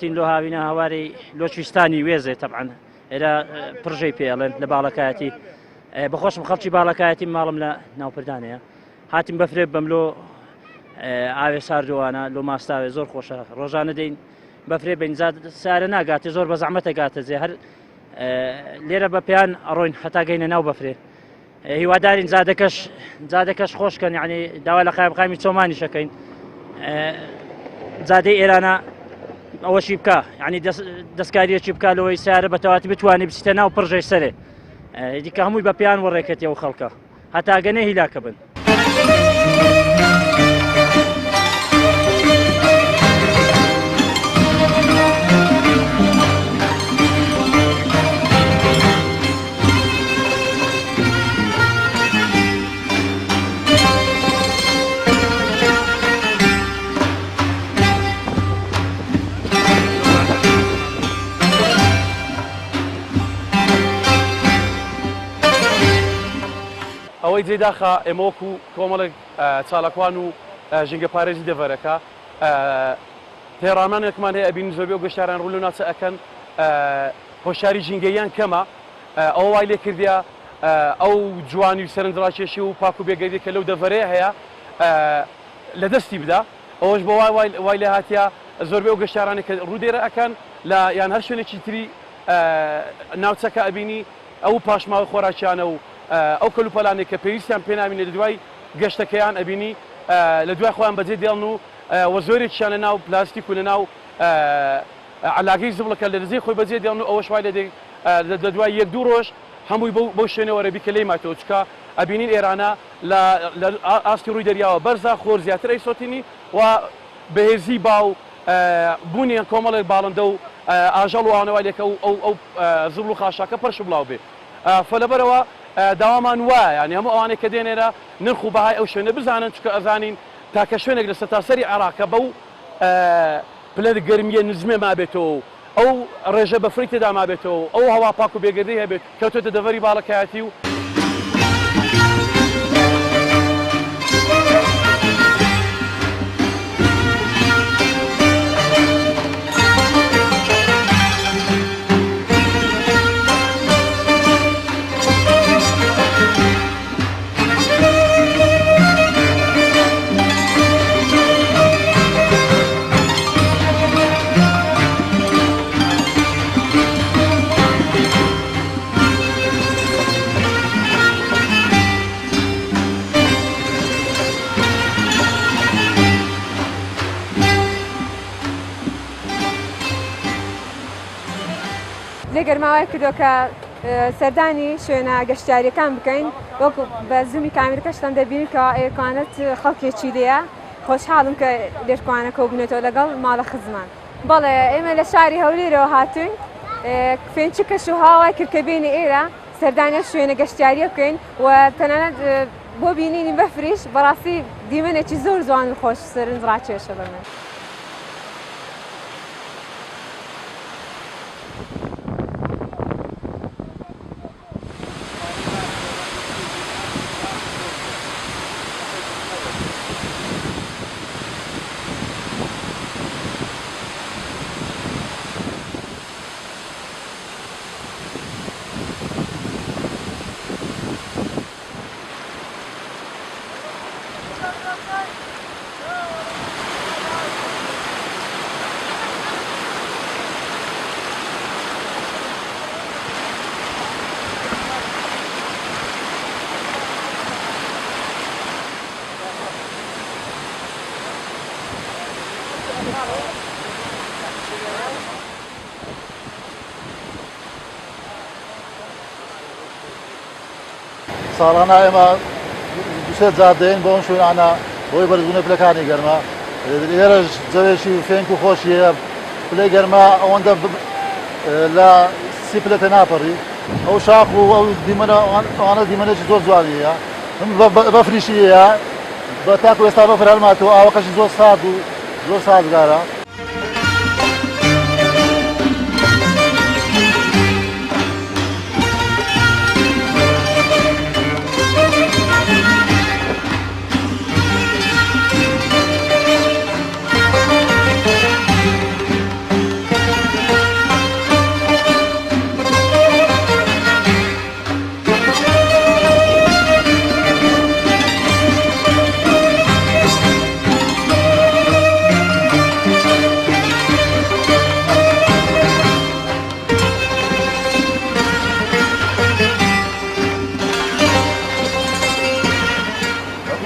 هاتین لۆ هاوینە هاواری لۆچویستانی وێزێ تەبعەن ئێرە پڕژەی پێڵێن لە باڵەکایەتی بەخۆشم خەڵکی باڵەکایەتی ماڵم لە ناوپردانەیە هاتیم بەفرێ بەملۆ ئاوێ ساردووانە لۆ ماستاوێ زۆر خۆشە ڕۆژانە دەین بەفرێ بەینجاد سارە ناگاتێ زۆر بە زەحمەتە گاتە جێ هەر لێرە بە پێیان ئەڕۆین هەتا گەینە ناو بەفرێ هیوادارین جادەکەش خۆشکەن یعنی داوا لە قایمقامی چۆمانی شەکەین جادەی ئێرانە ئەوەشی بکە یعنی دەستکاریەکی بکە لەوەی سارە بەتەواتی بتوانێت بچیتە ناو پڕژەی سەرێ دیکە هەمووی بە پێیان وەڕێکەتی ئەو خەڵکە هەتا گەنێ هیلاکە بن. ئەوەی جێداخە ئێمەوەکو کۆمەڵێک چالاکوان و ژینگە پارێزی دەڤەرەکە پێڕامانێکمان هەیە ئەبین زۆربەی و گەشتیاران ڕوو لە ناچە ئەکەن هۆشیاری ژینگەییان کەمە ئەوە وای لێ کردیا ئەو جوانی و سەرنجڕاکێشی و پاک و بێگەیدی کە لەو دەڤەرەیە هەیە لە دەستی بدا ئەوەش بە وای لێ هاتیە زۆربەی و گەشتیارانی کە ڕوودێرە ئەکەن لە یان هەر شوێنێکی تری ناوچەکە ئەبینی ئەو پاشماوە خۆراکیانە و ئەو کەلوپەلانێک کە پێویستیان پێنامینێت لە دوای گەشتەکەیان ئەبینی لە دوای خۆیان بەجێ دێڵن و وە زۆرێکیان لە ناو پلاستیک و لە ناو علاگەی زبڵەکە لە دزەی خۆی بەجێ دێڵن و ئەوەش وای لە دوای یەک دوو ڕۆژ هەمووی بەو شوێنەوە ڕێبی کە لێی ماتەوە چکە ئەبینین ئێرانە لە ئاستی ڕووی دەریاوە بەرزە خۆر زیاتر ئەیسۆتینی و بەهێزی باو بوونیان کۆمەڵێک باڵندە و ئاژەڵ و ئاوانەوالێکە ئەو زبڵ و خاشاکە پەرش بڵاو بێ فەلەبەرەوە داوامان وایە ینی هەموو ئەوانەی کە دێنێرە نرخ و بەهای ئەو شوێنە بزانن چکە ئەزانین تاکە شوێنێک لە سەتاسەری عێراقە بەو پلە گەرمیە نزمێ مابێتەوە ئەو ڕێژە بەفری تێدا مابێتەوە ئەو هەوا پاک و بێگەردەی هەبێت کەوتۆتە دەڤەری باڵەکایەتی و لێگەرماوای کردو کە سەردانی شوێنە گەشتیاریەکان بکەین وەکو بە زوومی کامیرەکەشتان دەبینین کە ئێکانەت خەڵکێکی لێیە خۆشحاڵم کە لێرکوانەکە بوونێتەوە لەگەڵ ماڵە خزمان بەڵێ ئێمە لە شاری هەولێرەوە هاتوین فێنچی کەش و هاوای کردکەبێنی ئێرە سەردانیە شوێنە گەشتیاریە بکەین و تەنانەت بۆ بینینی بەفریش بەڕاستی دیمەنێکی زۆر جوان و خۆش سەرنجڕاکێشە بە من. ساڵانە ئێمە دوسێت جار دێن بۆ ئەم شوێنانە بۆی بەرزبوونە پلەکانی گەرمە ئێرەش جەوێکی فێنک و خۆشیە پلەی گەرمە ئەوەندە لە 30 پلە پێناپەڕی ئەو شاخ و ئەو دیمەنە ئەوانە دیمەنێکی زۆر جوانیە بەفریشیە بە تاکو ئێستا بەفر هەڵماتەوە ئاوەکەشی زۆر سارد و زۆر سازگارە.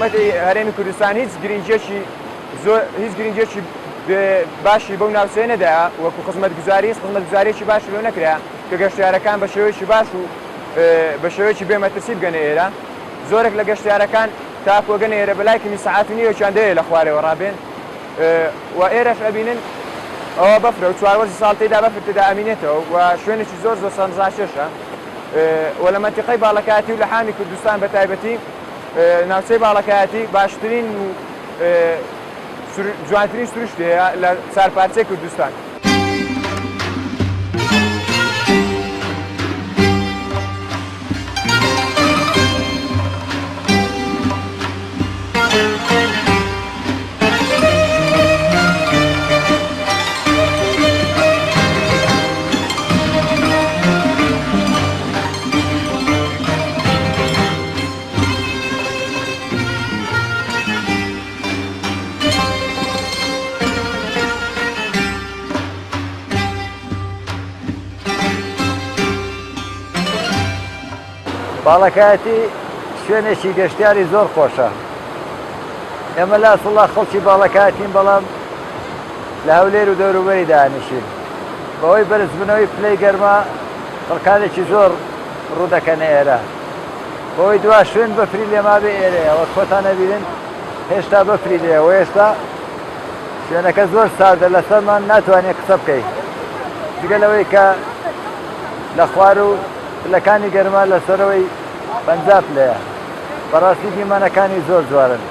حکوومەتی هەرێمی کوردستان هیچ گرنگێکی باشی بەو ناوچەیە نەدایە وەکو خزمەتگوزاریی باشی لەو نەکرا کە گەشتیارەکان بە شێوەیەکی باش و بە شێوەیەکی بێمەترسی بگەنە ئێرە زۆرێک لە گەشتیارەکان تاکو وەگەنە ئێرە بەلای کەمی سەعاتی نیوەیان دەیە لە خوارەوە ڕابێن و ئێرەش ئەبینن ئەوە بەفرە و 4 ساڵ تێدا بەفر تێدا ئەمینێتەوە و شوێنێکی زۆر سەرنجڕاکێشە و لە مەنتیقەی باڵەکایەتی و لە حامی کوردستان بە تایبەتی ناوچەی باڵەکایەتی باشترین و جوانترین سروشتەیە لە چارپارچەی کوردستان. باڵەکایەتی شوێنێکی گەشتیاری زۆر خۆشە. ئێمە لە ئەسڵا خەڵکی باڵەکایەتین بەڵام لە هەولێر و دەوروبەری دانیشین. بەهۆی بەرزبوونەوەی پلەی گەرما خەڵکانێکی زۆر ڕوودەکەنە ئێرە. بەهۆی دوا شوێن بەفری لێما بێ ئێرەیە وەک خۆتان نەبینن هێشتا بەفری لێ و ئێستا شوێنەکە زۆر ساردە لەسەرمان ناتوانێت قسە بکەین. جگەلەوەی کە لە خوار و پلەکانی گەرما لەسەرەوەی 50 پلەیە. بەڕاستی دیمانەکانی زۆر جوارن.